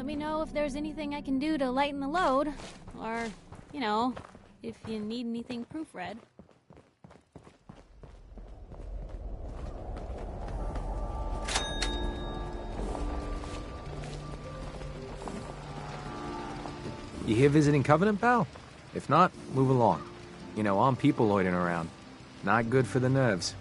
me know if there's anything I can do to lighten the load. Or, you know, if you need anything proofread. You here visiting Covenant, pal? If not, move along. You know, armed people loitering around. Not good for the nerves.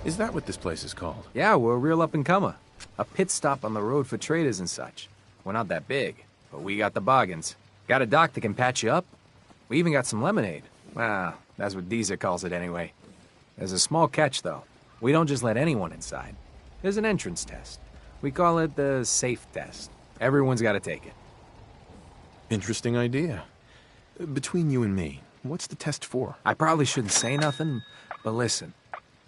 Is that what this place is called? Yeah, we're a real up-and-comer. A pit stop on the road for traders and such. We're not that big, but we got the bargains. Got a dock that can patch you up. We even got some lemonade. Well, that's what Deezer calls it anyway. There's a small catch, though. We don't just let anyone inside. There's an entrance test. We call it the safe test. Everyone's got to take it. Interesting idea. Between you and me, what's the test for? I probably shouldn't say nothing, but listen.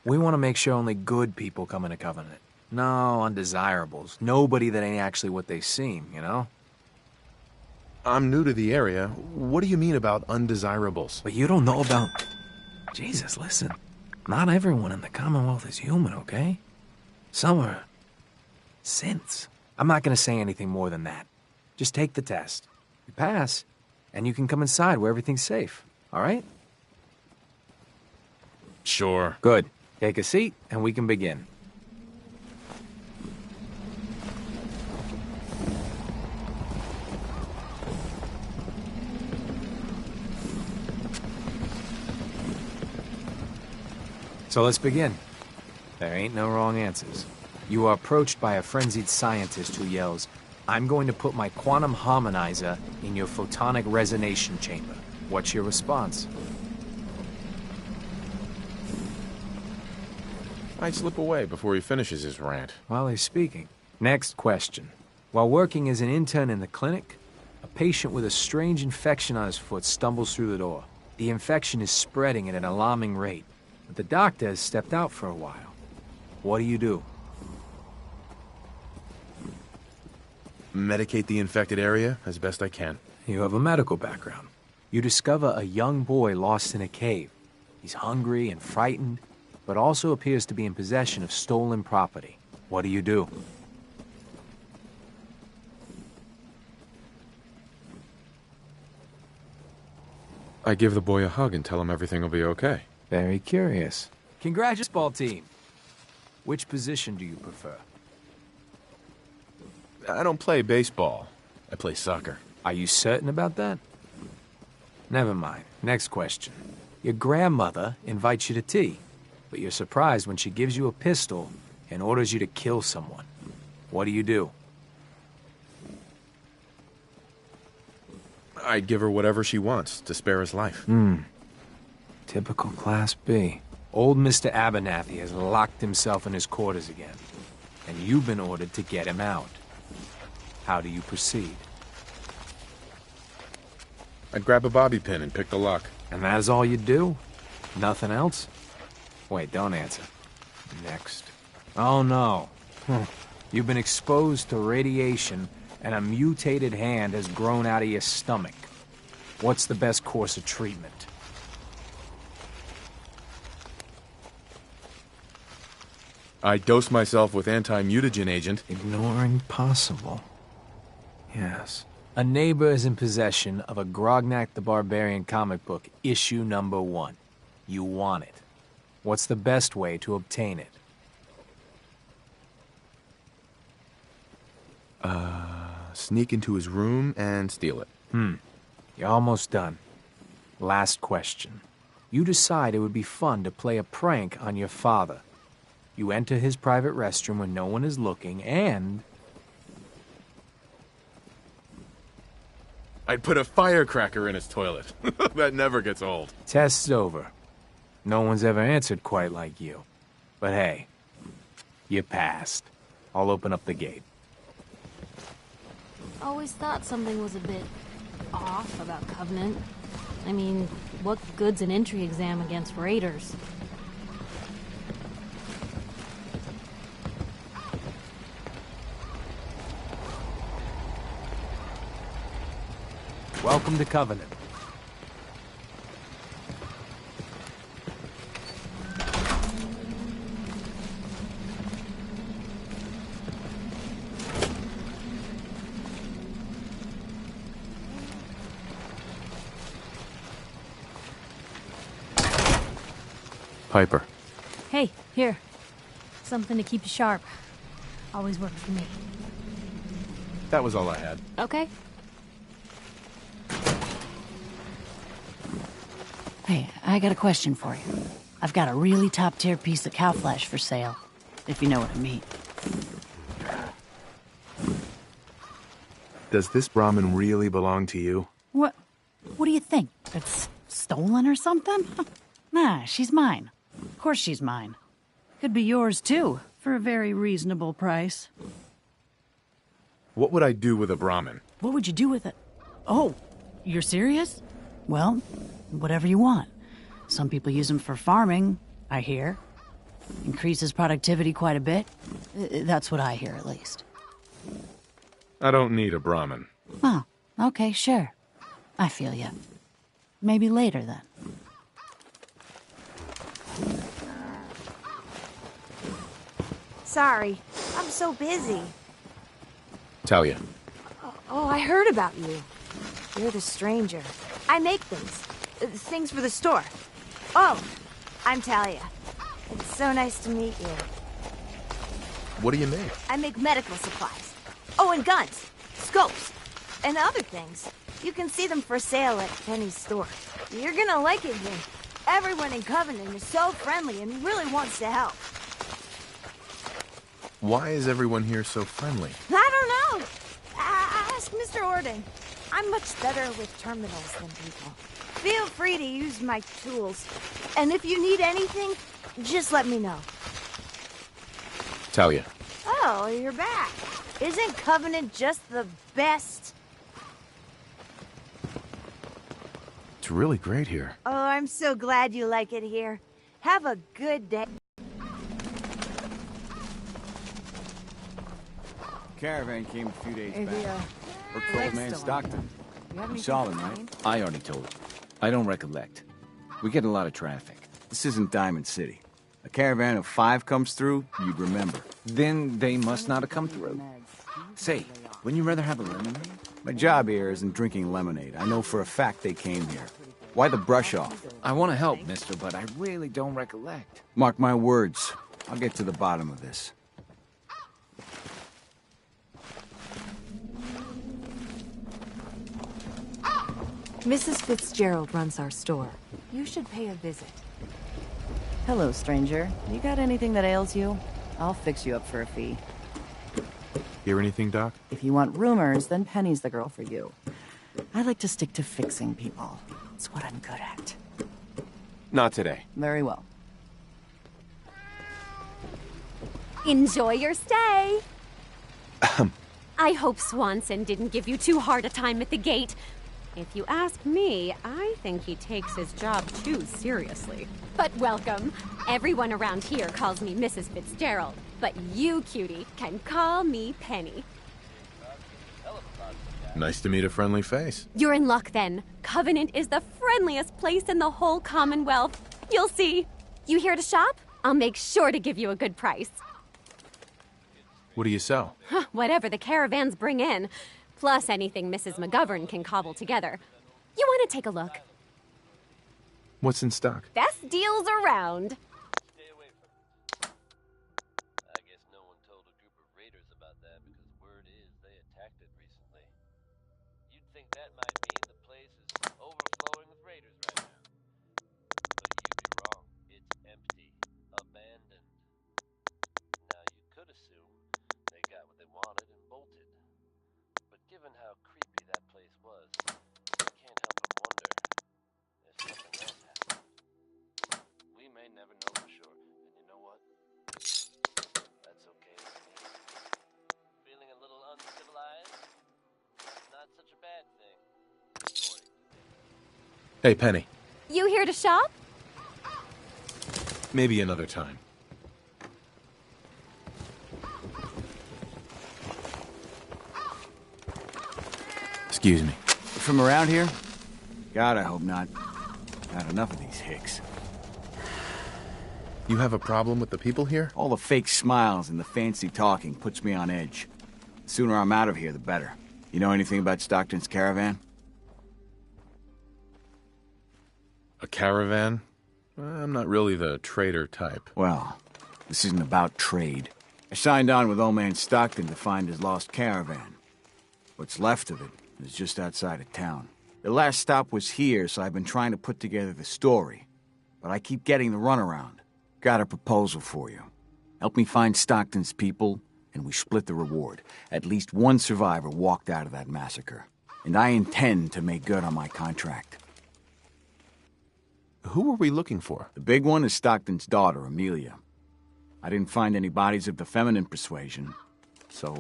We want to make sure only good people come into Covenant. No undesirables. Nobody that ain't actually what they seem, you know? I'm new to the area. What do you mean about undesirables? But you don't know about... Jesus, listen. Not everyone in the Commonwealth is human, okay? Some are... synths. I'm not going to say anything more than that. Just take the test. You pass, and you can come inside where everything's safe, all right? Sure. Good. Take a seat, and we can begin. So let's begin. There ain't no wrong answers. You are approached by a frenzied scientist who yells, "I'm going to put my quantum harmonizer in your photonic resonation chamber." What's your response? I slip away before he finishes his rant. While he's speaking. Next question. While working as an intern in the clinic, a patient with a strange infection on his foot stumbles through the door. The infection is spreading at an alarming rate, but the doctor has stepped out for a while. What do you do? Medicate the infected area as best I can. You have a medical background. You discover a young boy lost in a cave. He's hungry and frightened, but also appears to be in possession of stolen property. What do you do? I give the boy a hug and tell him everything will be okay. Very curious. Congratulations, ball team. Which position do you prefer? I don't play baseball. I play soccer. Are you certain about that? Never mind. Next question. Your grandmother invites you to tea, but you're surprised when she gives you a pistol and orders you to kill someone. What do you do? I'd give her whatever she wants to spare his life. Typical Class B. Old Mr. Abernathy has locked himself in his quarters again, and you've been ordered to get him out. How do you proceed? I'd grab a bobby pin and pick the lock. And that is all you do? Nothing else? Wait, don't answer. Next. Oh no. You've been exposed to radiation and a mutated hand has grown out of your stomach. What's the best course of treatment? I dose myself with anti-mutagen agent. Ignoring possible. Yes. A neighbor is in possession of a Grognak the Barbarian comic book, issue number 1. You want it. What's the best way to obtain it? Sneak into his room and steal it. You're almost done. Last question. You decide it would be fun to play a prank on your father. You enter his private restroom when no one is looking, and... I'd put a firecracker in his toilet. That never gets old. Test's over. No one's ever answered quite like you. But hey, you passed. I'll open up the gate. Always thought something was a bit off about Covenant. I mean, what good's an entry exam against raiders? Welcome to Covenant. Piper. Hey, here. Something to keep you sharp. Always worked for me. That was all I had. Okay. Hey, I got a question for you. I've got a really top-tier piece of cow flesh for sale, if you know what I mean. Does this Brahmin really belong to you? What do you think? It's stolen or something? Nah, she's mine. Of course she's mine. Could be yours, too, for a very reasonable price. What would I do with a Brahmin? What would you do with it? Oh, you're serious? Well, whatever you want. Some people use them for farming, I hear. Increases productivity quite a bit. That's what I hear, at least. I don't need a Brahmin. Oh, okay, sure. I feel you. Maybe later, then. Sorry, I'm so busy. Talia. Oh, I heard about you. You're the stranger. I make things for the store. Oh, I'm Talia. It's so nice to meet you. What do you make? I make medical supplies. Oh, and guns, scopes, and other things. You can see them for sale at Penny's store. You're gonna like it here. Everyone in Covenant is so friendly and really wants to help. Why is everyone here so friendly? I don't know. Ask Mr. Orden. I'm much better with terminals than people. Feel free to use my tools. And if you need anything, just let me know. Talia. Oh, you're back. Isn't Covenant just the best? It's really great here. Oh, I'm so glad you like it here. Have a good day. Caravan came a few days back. Or told man Stockton. You saw them, right? I already told him. I don't recollect. We get a lot of traffic. This isn't Diamond City. A caravan of 5 comes through, you'd remember. Then they must not have come through. Say, wouldn't you rather have a lemonade? My job here isn't drinking lemonade. I know for a fact they came here. Why the brush off? I want to help, mister, but I really don't recollect. Mark my words. I'll get to the bottom of this. Mrs. Fitzgerald runs our store. You should pay a visit. Hello, stranger. You got anything that ails you? I'll fix you up for a fee. Hear anything, Doc? If you want rumors, then Penny's the girl for you. I like to stick to fixing people. It's what I'm good at. Not today. Very well. Enjoy your stay. I hope Swanson didn't give you too hard a time at the gate. If you ask me, I think he takes his job too seriously. But welcome. Everyone around here calls me Mrs. Fitzgerald, but you, cutie, can call me Penny. Nice to meet a friendly face. You're in luck then. Covenant is the friendliest place in the whole Commonwealth. You'll see. You here to shop? I'll make sure to give you a good price. What do you sell? Whatever the caravans bring in. Plus anything Mrs. McGovern can cobble together. You want to take a look? What's in stock? Best deals around. Stay away from it. I guess no one told a group of raiders about that because word is they attacked it recently. You'd think that might mean the place is overflowing with raiders right now. But you'd be wrong. It's empty. Abandoned. Now you could assume they got what they wanted and bolted. But given how creepy that place was, you can't help but wonder if something else happened. We may never know for sure, and you know what? That's okay with me. Feeling a little uncivilized? Not such a bad thing. Hey, Penny. You here to shop? Maybe another time. Excuse me. From around here? God, I hope not. Had enough of these hicks. You have a problem with the people here? All the fake smiles and the fancy talking puts me on edge. The sooner I'm out of here, the better. You know anything about Stockton's caravan? A caravan? I'm not really the trader type. Well, this isn't about trade. I signed on with old man Stockton to find his lost caravan. What's left of it is just outside of town. The last stop was here, so I've been trying to put together the story. But I keep getting the runaround. Got a proposal for you. Help me find Stockton's people, and we split the reward. At least one survivor walked out of that massacre. And I intend to make good on my contract. Who are we looking for? The big one is Stockton's daughter, Amelia. I didn't find any bodies of the feminine persuasion, so,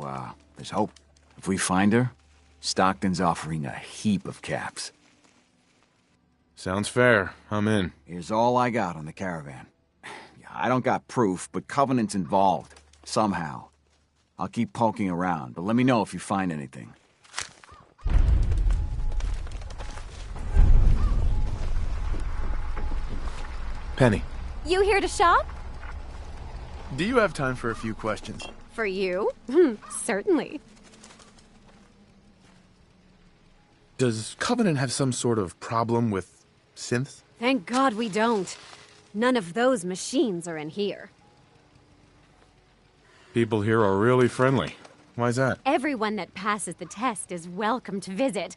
there's hope. If we find her, Stockton's offering a heap of caps. Sounds fair. I'm in. Here's all I got on the caravan. Yeah, I don't got proof, but Covenant's involved. Somehow. I'll keep poking around, but let me know if you find anything. Penny, You here to shop? do you have time for a few questions? For you? Certainly. Does Covenant have some sort of problem with synths? Thank God we don't. None of those machines are in here. People here are really friendly. Why's that? Everyone that passes the test is welcome to visit,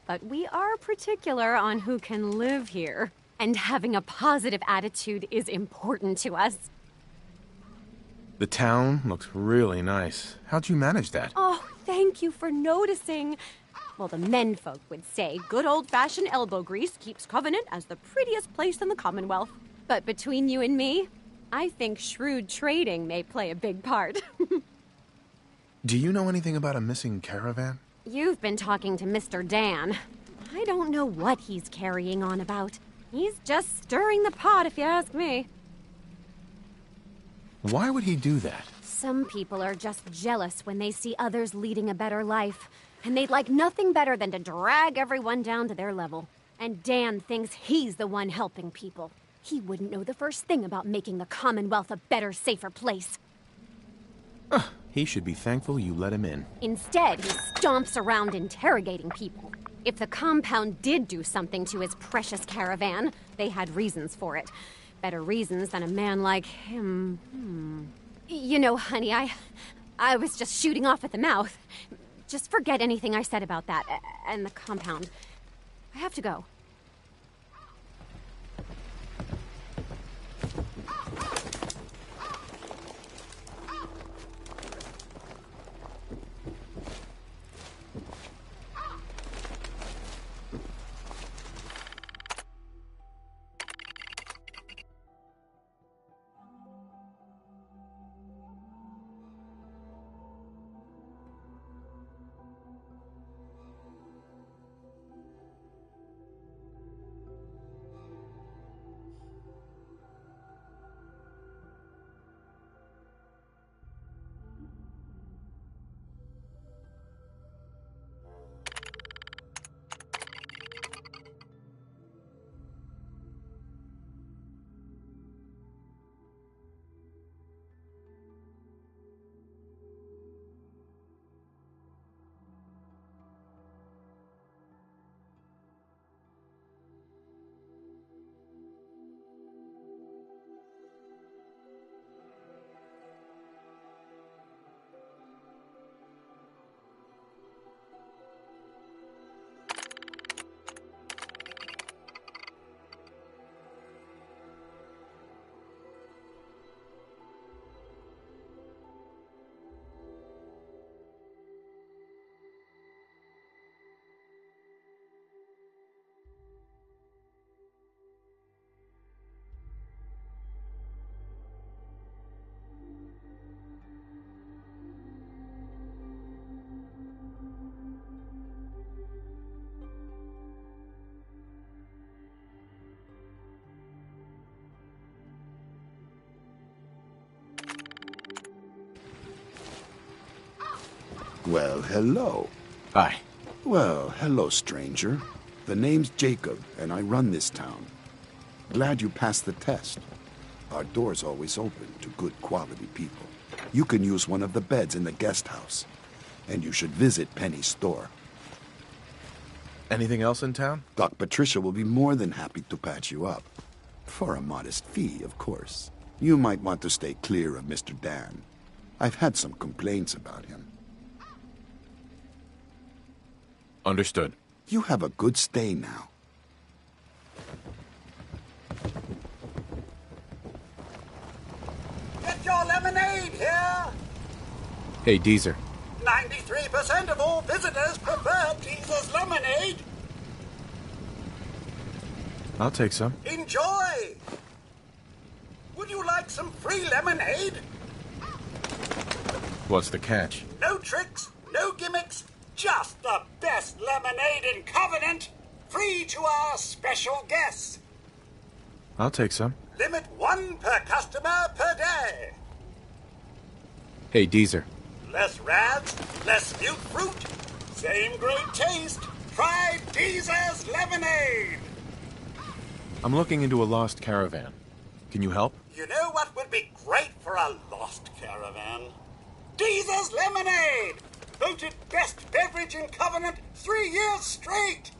but we are particular on who can live here. And having a positive attitude is important to us. The town looks really nice. How'd you manage that? Oh, thank you for noticing. Well, the menfolk would say good old-fashioned elbow grease keeps Covenant as the prettiest place in the Commonwealth. But between you and me, I think shrewd trading may play a big part. Do you know anything about a missing caravan? You've been talking to Mr. Dan. I don't know what he's carrying on about. He's just stirring the pot, if you ask me. Why would he do that? Some people are just jealous when they see others leading a better life. And they'd like nothing better than to drag everyone down to their level. And Dan thinks he's the one helping people. He wouldn't know the first thing about making the Commonwealth a better, safer place. He should be thankful you let him in. Instead, he stomps around interrogating people. If the compound did do something to his precious caravan, they had reasons for it. Better reasons than a man like him. You know, honey, I was just shooting off at the mouth. Just forget anything I said about that and the compound. I have to go. Well, hello. Hi. Well, hello, stranger. The name's Jacob, and I run this town. Glad you passed the test. Our door's always open to good quality people. You can use one of the beds in the guest house. And you should visit Penny's store. Anything else in town? Doc Patricia will be more than happy to patch you up. For a modest fee, of course. You might want to stay clear of Mr. Dan. I've had some complaints about him. Understood. You have a good stay now. Get your lemonade here! Hey, Deezer. 93% of all visitors prefer Jesus lemonade. I'll take some. Enjoy! Would you like some free lemonade? What's the catch? No tricks, no gimmicks, just the best lemonade in Covenant, free to our special guests. I'll take some. Limit 1 per customer per day. Hey, Deezer. Less rads, less mute fruit, same great taste. Try Deezer's lemonade. I'm looking into a lost caravan. Can you help? You know what would be great for a lost caravan? Deezer's lemonade! Voted best beverage in Covenant 3 years straight!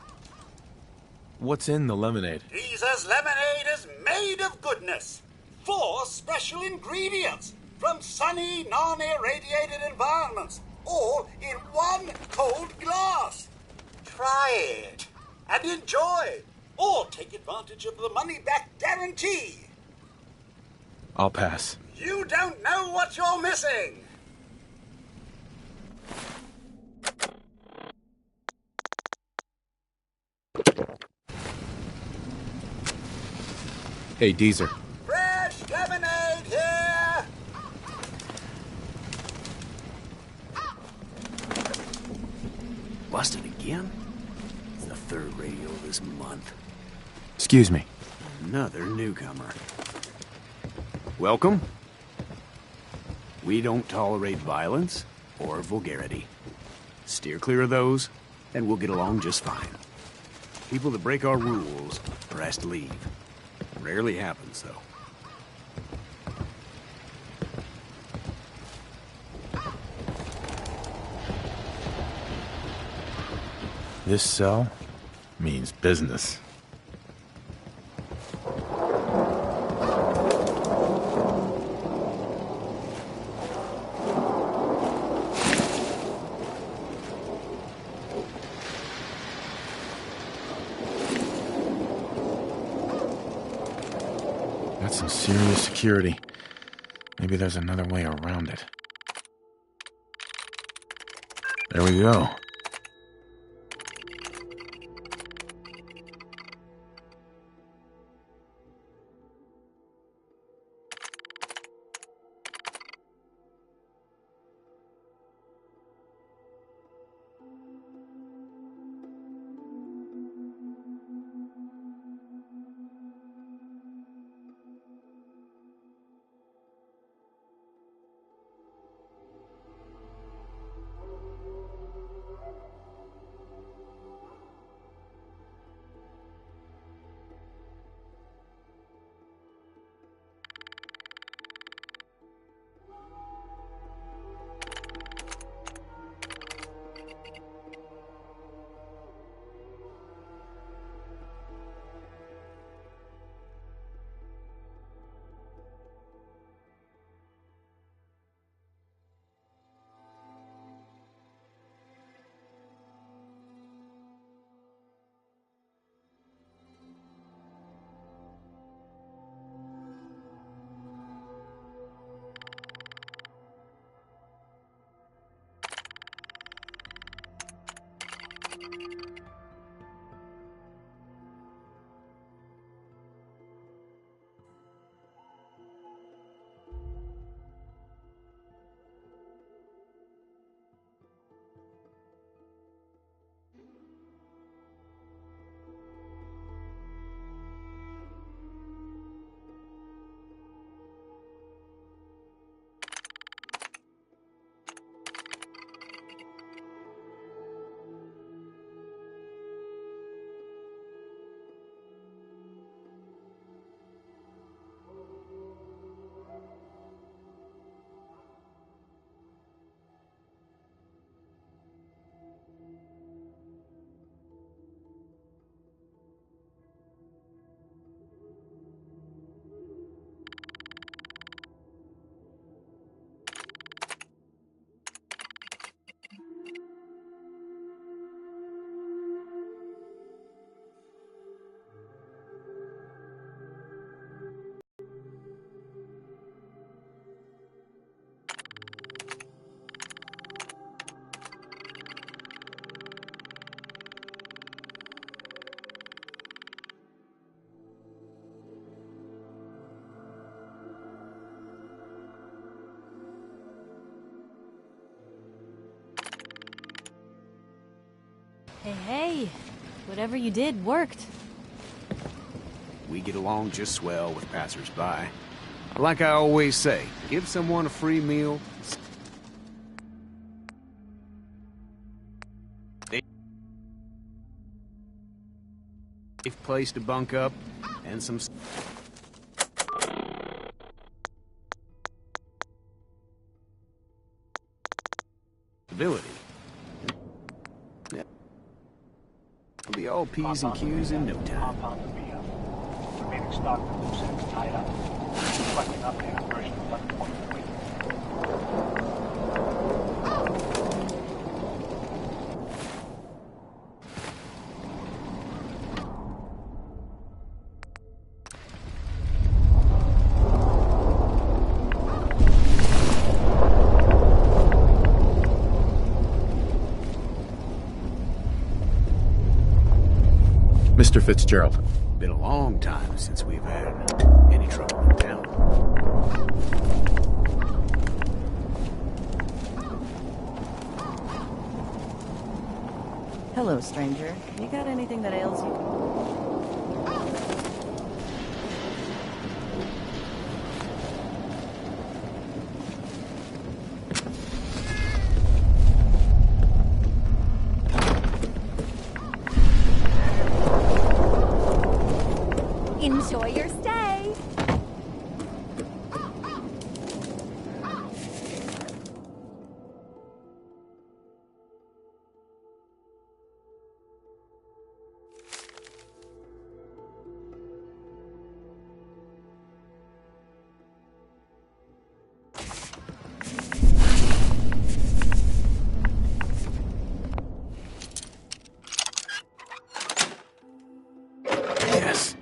What's in the lemonade? Deezer's lemonade is made of goodness. 4 special ingredients from sunny, non-irradiated environments, all in 1 cold glass. Try it and enjoy, or take advantage of the money-back guarantee. I'll pass. You don't know what you're missing. Hey, Deezer. Fresh lemonade here! Busted again? It's the 3rd radio this month. Excuse me. Another newcomer. Welcome. We don't tolerate violence or vulgarity. Steer clear of those, and we'll get along just fine. People that break our rules are asked to leave. Rarely happens, though. This cell means business. That's some serious security. Maybe there's another way around it. There we go. Hey, whatever you did worked. We get along just swell with passers-by. Like I always say, give someone a free meal. Safe place to bunk up, and some stability. Yeah. We'll be all P's and Q's in no time. Remaining stock of loose ends tied up. Reflecting updated version of 1.3. Mr. Fitzgerald. Been a long time since we've had any trouble in town. Hello, stranger. You got anything that ails you? Enjoy your stay. Yes.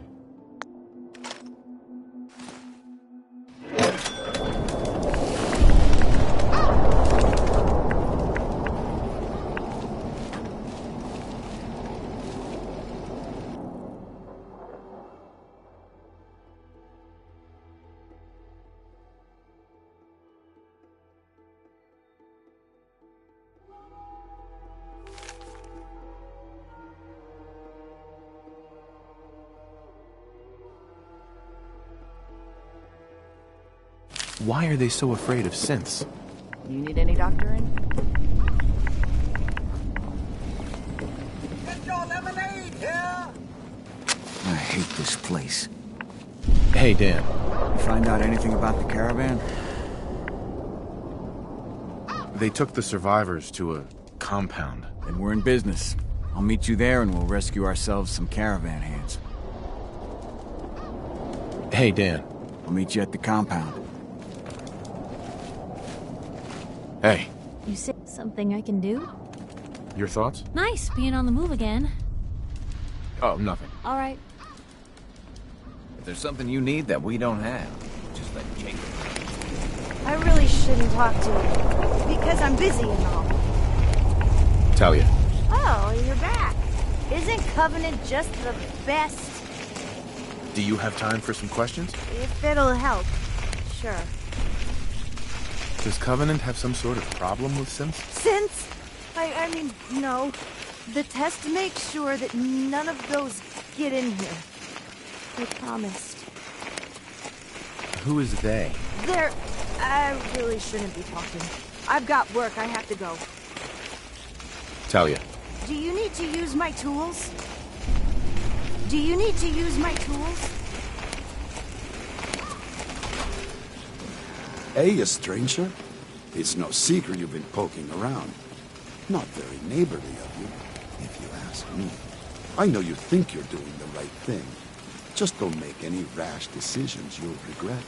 Why are they so afraid of synths? You need any doctoring? Get your lemonade here! I hate this place. Hey, Dan. You find out anything about the caravan? They took the survivors to a compound. Then we're in business. I'll meet you there and we'll rescue ourselves some caravan hands. Hey, Dan. I'll meet you at the compound. Hey. You say something I can do? Your thoughts? Nice being on the move again. Oh, nothing. All right. If there's something you need that we don't have, just let Jacob. I really shouldn't talk to you, because I'm busy and all. Talia. Oh, you're back. Isn't Covenant just the best? Do you have time for some questions? If it'll help, sure. Does Covenant have some sort of problem with synths? Since? I mean, no. The test makes sure that none of those get in here. They promised. Who is they? I really shouldn't be talking. I've got work. I have to go. Talia. Do you need to use my tools? Do you need to use my tools? Hey, a stranger. It's no secret you've been poking around. Not very neighborly of you, if you ask me. I know you think you're doing the right thing. Just don't make any rash decisions you'll regret.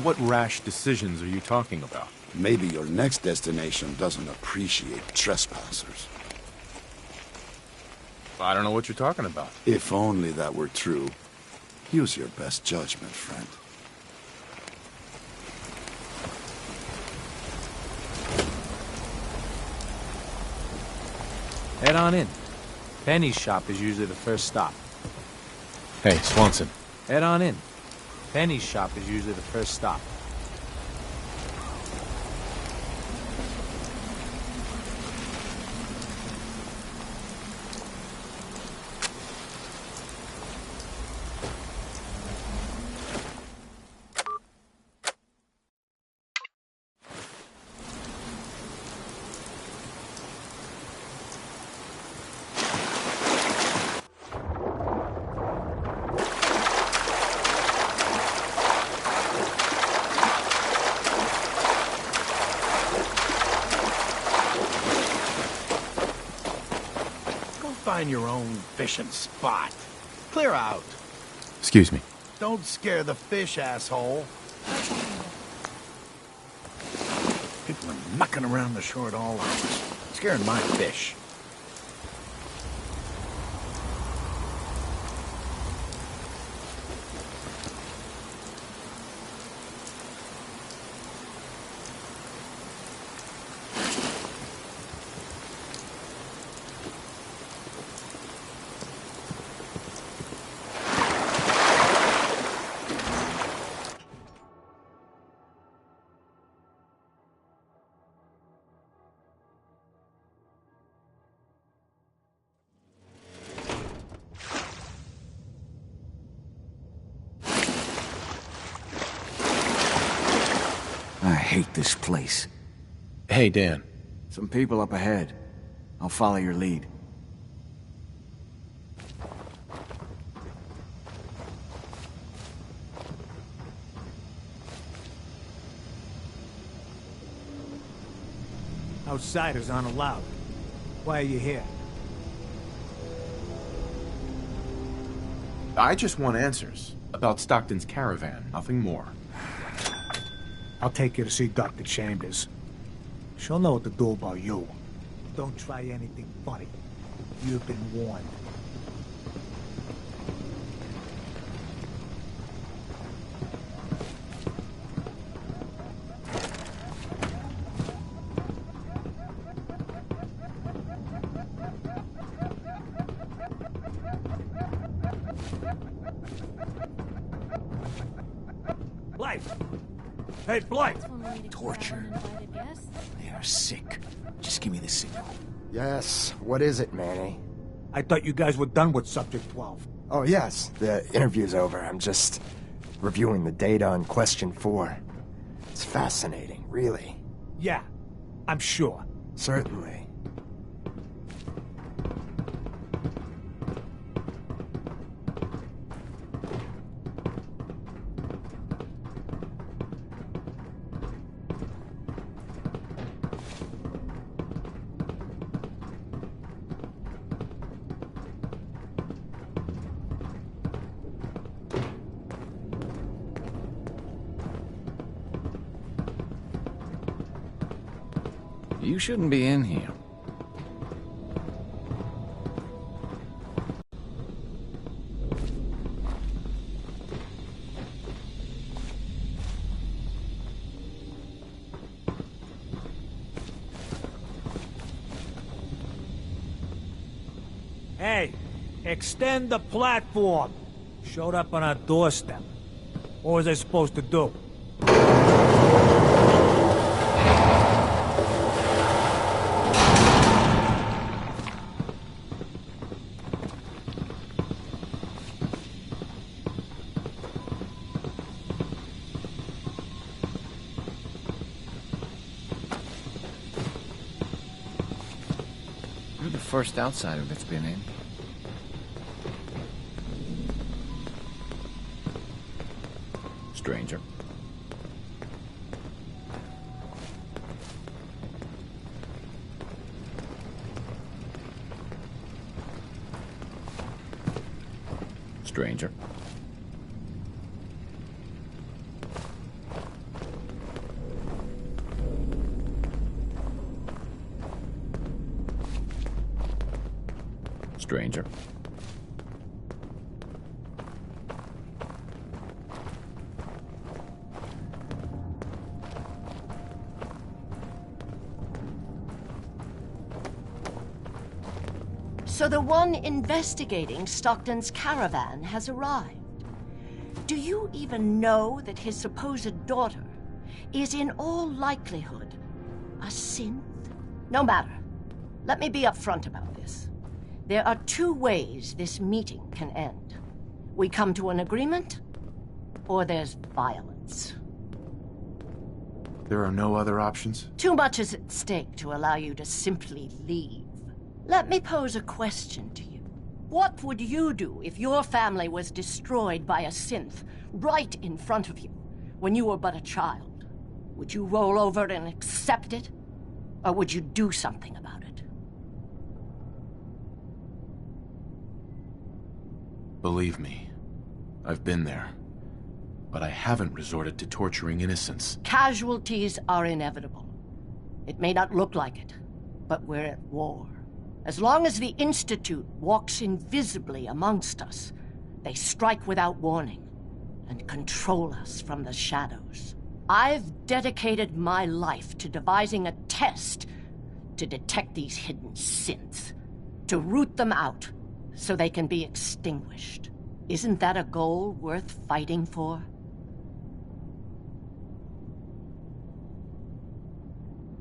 What rash decisions are you talking about? Maybe your next destination doesn't appreciate trespassers. I don't know what you're talking about. If only that were true. Use your best judgment, friend. Head on in. Penny's shop is usually the first stop. Hey, Swanson. Head on in. Penny's shop is usually the first stop. find your own fishing spot. Clear out. Excuse me. Don't scare the fish, asshole. People are mucking around the shore at all hours, scaring my fish. I hate this place. Hey, Dan. Some people up ahead. I'll follow your lead. Outsiders aren't allowed. Why are you here? I just want answers about Stockton's caravan, nothing more. I'll take you to see Dr. Chambers. She'll know what to do about you. Don't try anything funny. You've been warned. Blythe! Hey, Blythe! Torture. They are sick. Just give me the signal. Yes. What is it, Manny? I thought you guys were done with Subject 12. Oh, yes. The interview's over. I'm just reviewing the data on Question 4. It's fascinating, really. Yeah, I'm sure. Certainly. You shouldn't be in here. Hey, extend the platform. Showed up on our doorstep. What was I supposed to do? You're the first outsider that's been in. Stranger. Stranger. Stranger. So the one investigating Stockton's caravan has arrived. Do you even know that his supposed daughter is in all likelihood a synth? No matter. Let me be upfront about this. There are two ways this meeting can end. We come to an agreement, or there's violence. There are no other options? Too much is at stake to allow you to simply leave. Let me pose a question to you. What would you do if your family was destroyed by a synth right in front of you when you were but a child? Would you roll over and accept it? Or would you do something about it? Believe me, I've been there. But I haven't resorted to torturing innocents. Casualties are inevitable. It may not look like it, but we're at war. As long as the Institute walks invisibly amongst us, they strike without warning and control us from the shadows. I've dedicated my life to devising a test to detect these hidden synths, to root them out so they can be extinguished. Isn't that a goal worth fighting for?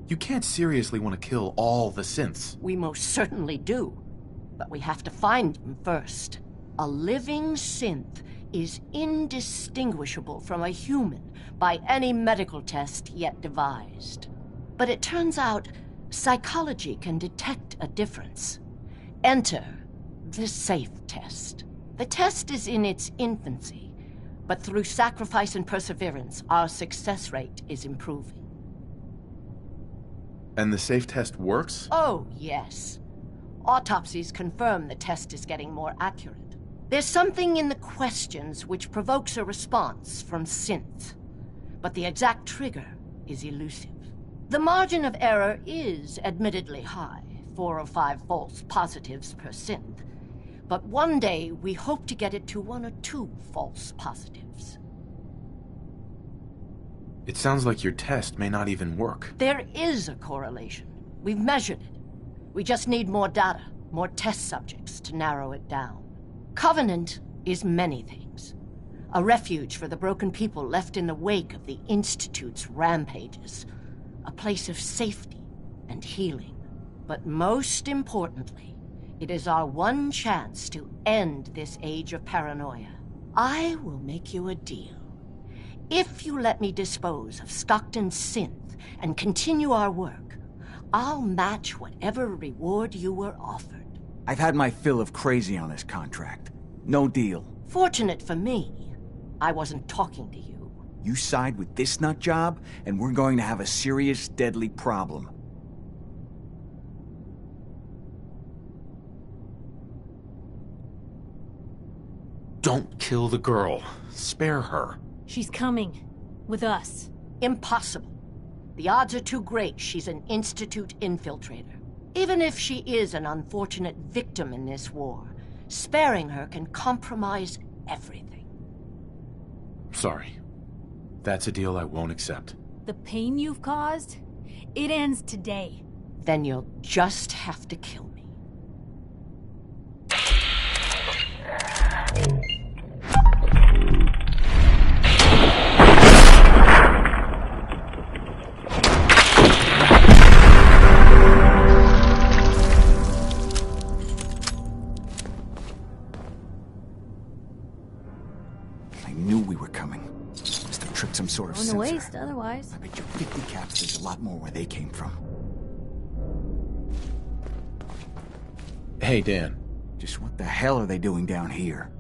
You can't seriously want to kill all the synths. We most certainly do, but we have to find them first. A living synth is indistinguishable from a human by any medical test yet devised. But it turns out psychology can detect a difference. Enter the SAFE test. The test is in its infancy, but through sacrifice and perseverance, our success rate is improving. And the SAFE test works? Oh, yes. Autopsies confirm the test is getting more accurate. There's something in the questions which provokes a response from synth, but the exact trigger is elusive. The margin of error is admittedly high, 4 or 5 false positives per synth, but one day we hope to get it to 1 or 2 false positives. It sounds like your test may not even work. There is a correlation. We've measured it. We just need more data, more test subjects to narrow it down. Covenant is many things. A refuge for the broken people left in the wake of the Institute's rampages. A place of safety and healing. But most importantly, it is our one chance to end this age of paranoia. I will make you a deal. If you let me dispose of Stockton's synth and continue our work, I'll match whatever reward you were offered. I've had my fill of crazy on this contract. No deal. Fortunate for me, I wasn't talking to you. You side with this nut job, and we're going to have a serious, deadly problem. Don't kill the girl. Spare her. She's coming. With us. Impossible. The odds are too great she's an Institute infiltrator. Even if she is an unfortunate victim in this war, sparing her can compromise everything. Sorry. That's a deal I won't accept. The pain you've caused, it ends today. Then you'll just have to kill me. I knew we were coming. Must have tricked some sort of On the sensor. waist, otherwise. I bet you 50 caps there's a lot more where they came from. Hey, Dan. Just what the hell are they doing down here?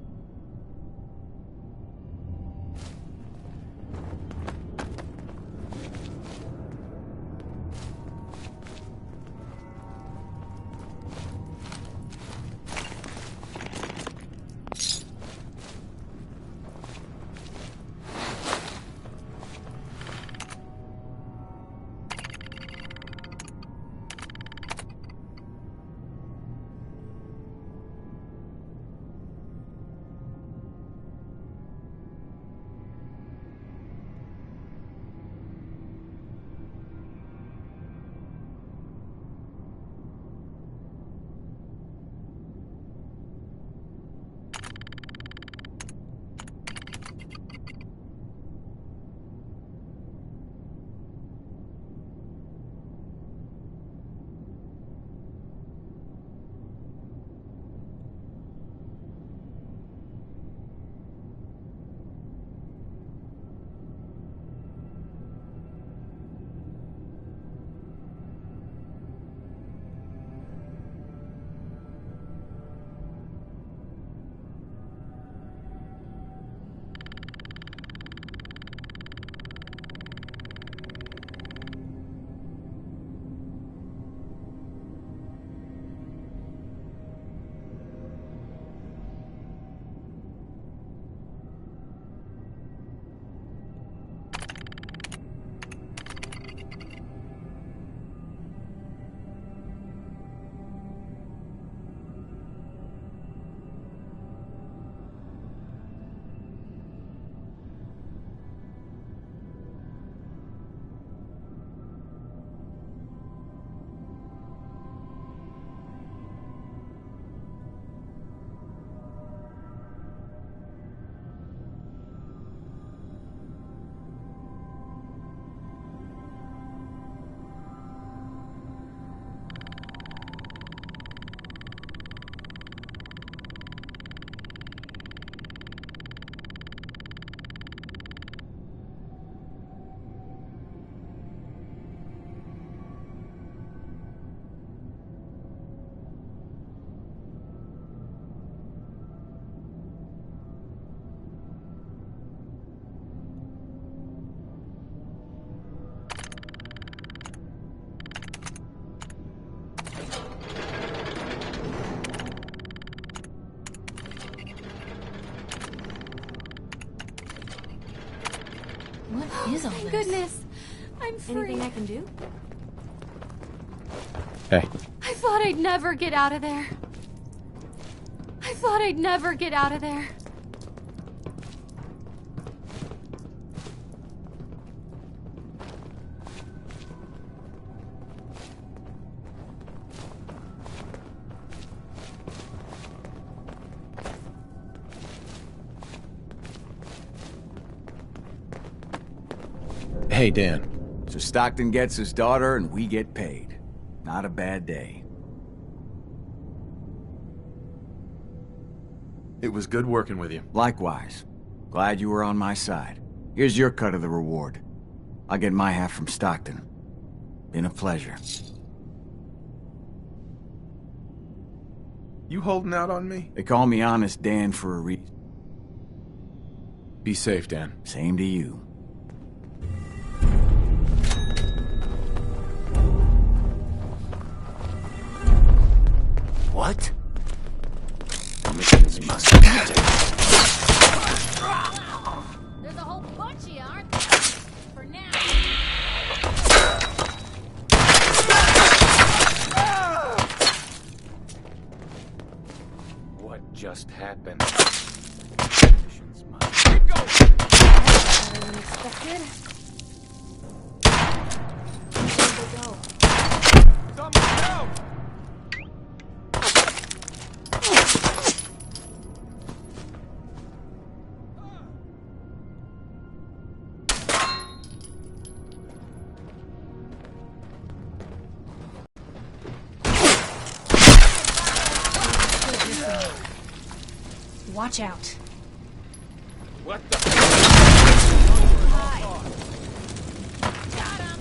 is all Thank this? goodness. I'm free. Anything I can do? Hey. I thought I'd never get out of there. I thought I'd never get out of there. Hey, Dan. So Stockton gets his daughter and we get paid. Not a bad day. It was good working with you. Likewise. Glad you were on my side. Here's your cut of the reward. I'll get my half from Stockton. Been a pleasure. You holding out on me? They call me Honest Dan for a reason. Be safe, Dan. Same to you. What? Missions must be taken. There's a whole bunch of you, aren't there? For now. What just happened? Missions must be going. Better than expected. Where'd they go? Someone help! Watch out. What the? Got him.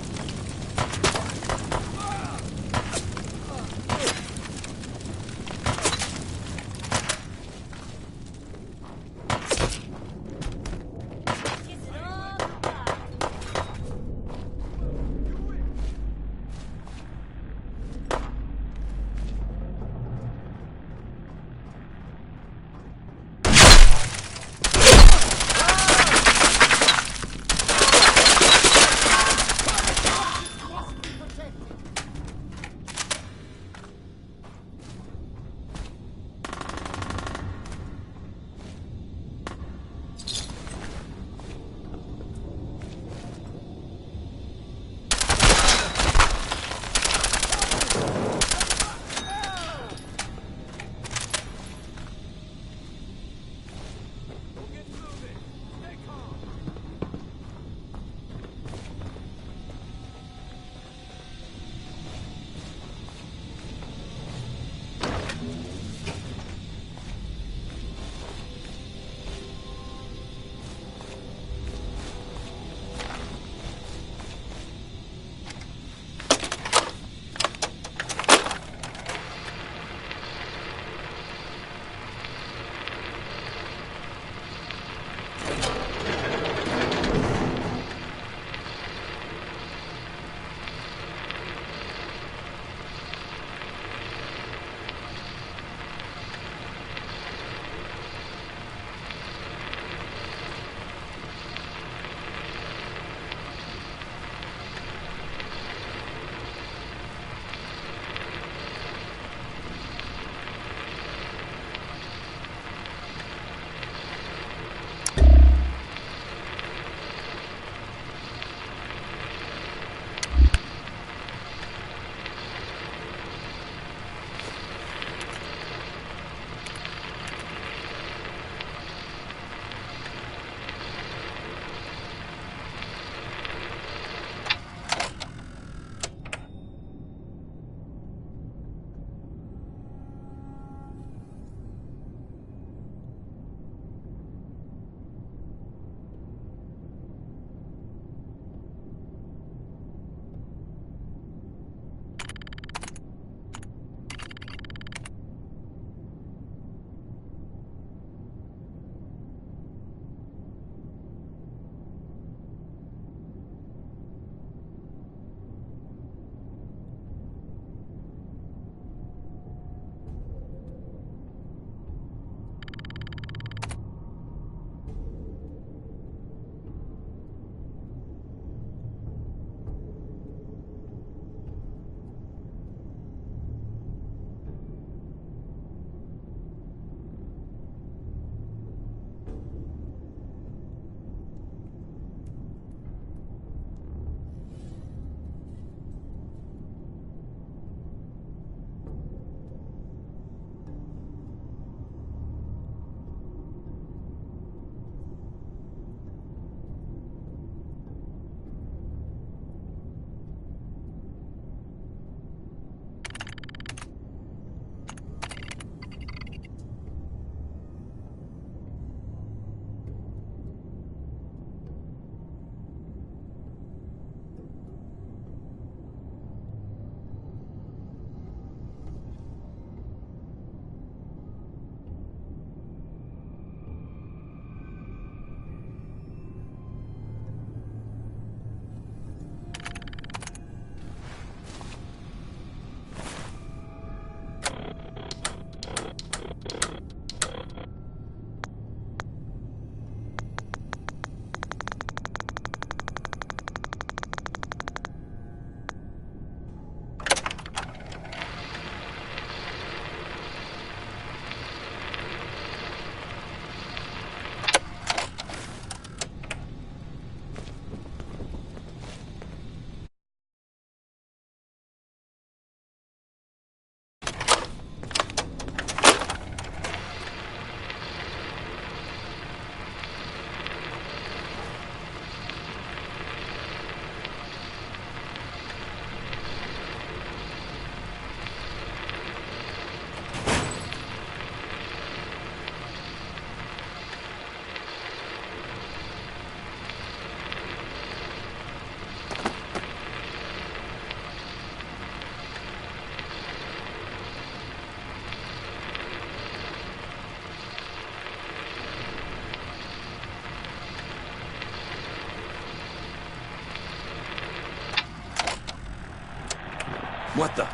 What the?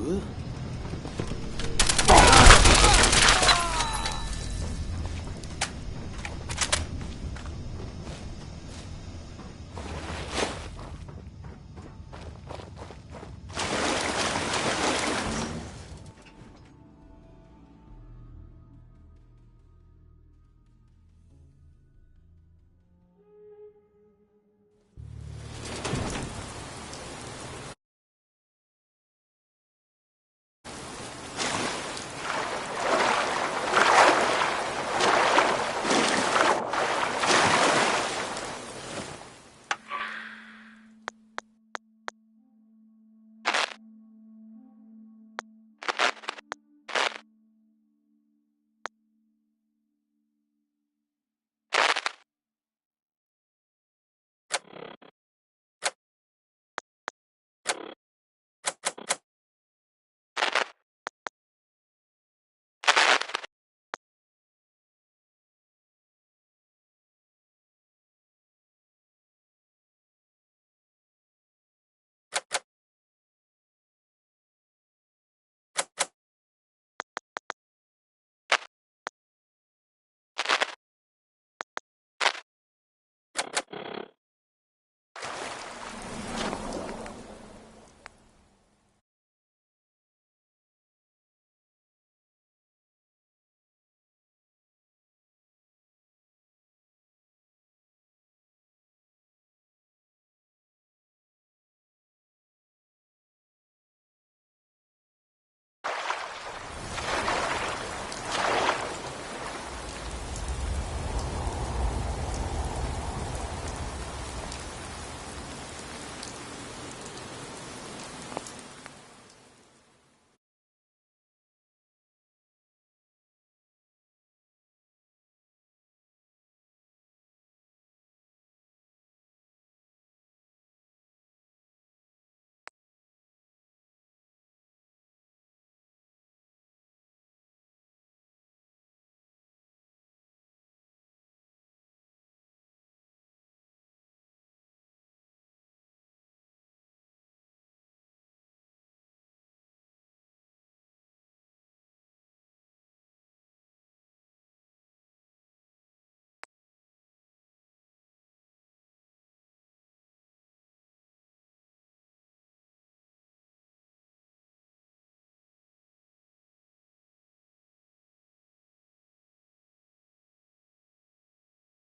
Ugh.